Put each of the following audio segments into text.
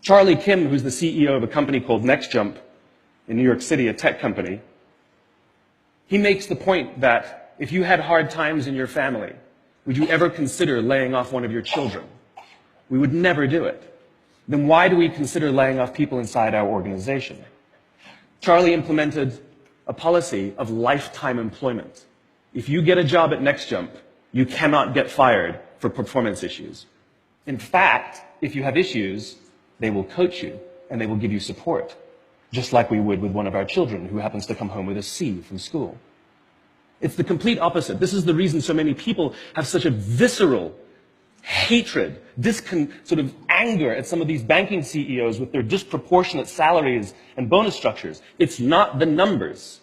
Charlie Kim, who's the CEO of a company called NextJump in New York City, a tech company, he makes the point that if you had hard times in your family, would you ever consider laying off one of your children? We would never do it. Then why do we consider laying off people inside our organization? Charlie implemented a policy of lifetime employment. If you get a job at NextJump, you cannot get fired for performance issues. In fact, if you have issues, they will coach you and they will give you support, just like we would with one of our children who happens to come home with a C from school. It's the complete opposite. This is the reason so many people have such a visceral hatred, sort of anger at some of these banking CEOs with their disproportionate salaries and bonus structures. It's not the numbers.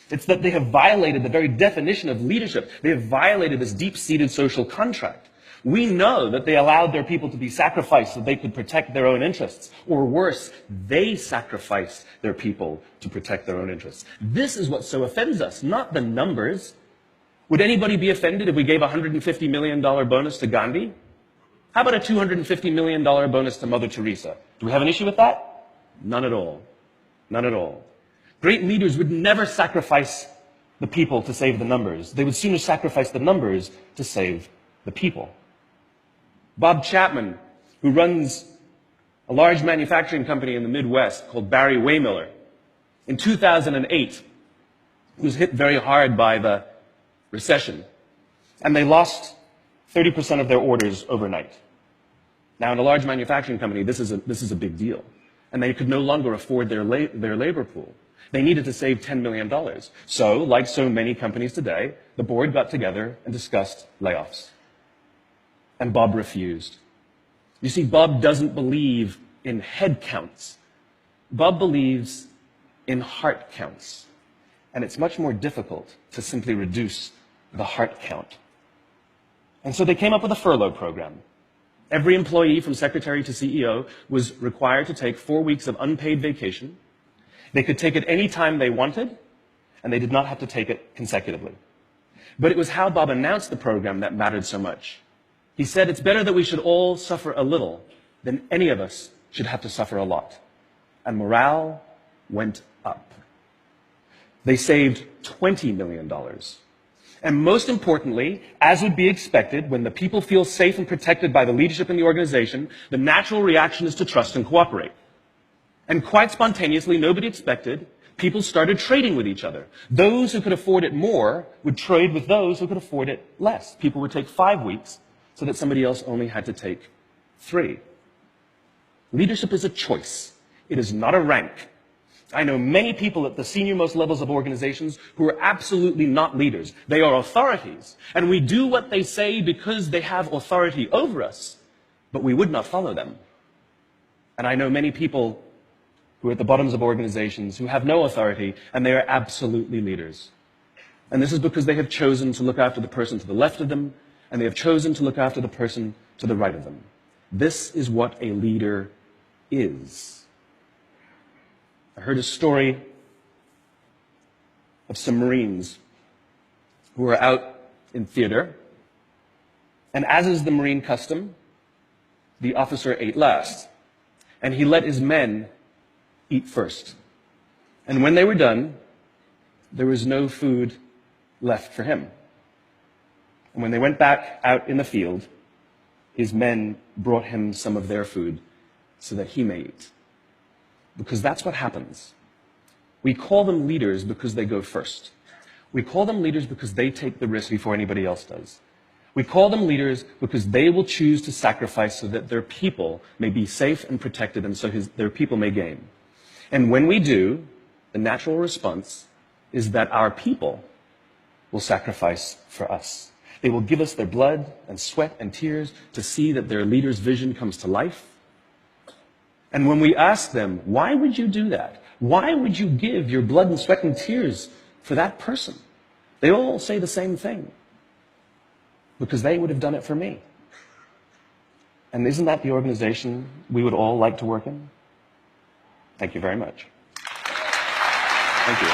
It's that they have violated the very definition of leadership. They have violated this deep-seated social contract. We know that they allowed their people to be sacrificed so they could protect their own interests. Or worse, they sacrificed their people to protect their own interests. This is what so offends us, not the numbers. Would anybody be offended if we gave a $150 million bonus to Gandhi? How about a $250 million bonus to Mother Teresa? Do we have an issue with that? None at all. None at all. Great leaders would never sacrifice the people to save the numbers. They would sooner sacrifice the numbers to save the people. Bob Chapman, who runs a large manufacturing company in the Midwest called Barry Waymiller, in 2008, was hit very hard by the recession, and they lost 30% of their orders overnight. Now, in a large manufacturing company, this is a big deal, and they could no longer afford their labor pool. They needed to save $10 million. So, like so many companies today, the board got together and discussed layoffs. And Bob refused. You see, Bob doesn't believe in head counts. Bob believes in heart counts. And it's much more difficult to simply reduce the heart count. And so they came up with a furlough program. Every employee from secretary to CEO was required to take 4 weeks of unpaid vacation. They could take it any time they wanted, and they did not have to take it consecutively. But it was how Bob announced the program that mattered so much. He said, it's better that we should all suffer a little than any of us should have to suffer a lot. And morale went up. They saved $20 million. And most importantly, as would be expected, when the people feel safe and protected by the leadership in the organization, the natural reaction is to trust and cooperate. And quite spontaneously, nobody expected, people started trading with each other. Those who could afford it more would trade with those who could afford it less. People would take 5 weeks so that somebody else only had to take 3. Leadership is a choice. It is not a rank. I know many people at the senior-most levels of organizations who are absolutely not leaders. They are authorities. And we do what they say because they have authority over us, but we would not follow them. And I know many people who are at the bottoms of organizations who have no authority, and they are absolutely leaders. And this is because they have chosen to look after the person to the left of them, and they have chosen to look after the person to the right of them. This is what a leader is. I heard a story of some Marines who were out in theater, and as is the Marine custom, the officer ate last, and he let his men eat first. And when they were done, there was no food left for him. And when they went back out in the field, his men brought him some of their food so that he may eat. Because that's what happens. We call them leaders because they go first. We call them leaders because they take the risk before anybody else does. We call them leaders because they will choose to sacrifice so that their people may be safe and protected and so their people may gain. And when we do, the natural response is that our people will sacrifice for us. They will give us their blood and sweat and tears to see that their leader's vision comes to life. And when we ask them, why would you do that? Why would you give your blood and sweat and tears for that person? They all say the same thing. Because they would have done it for me. And isn't that the organization we would all like to work in? Thank you very much. Thank you.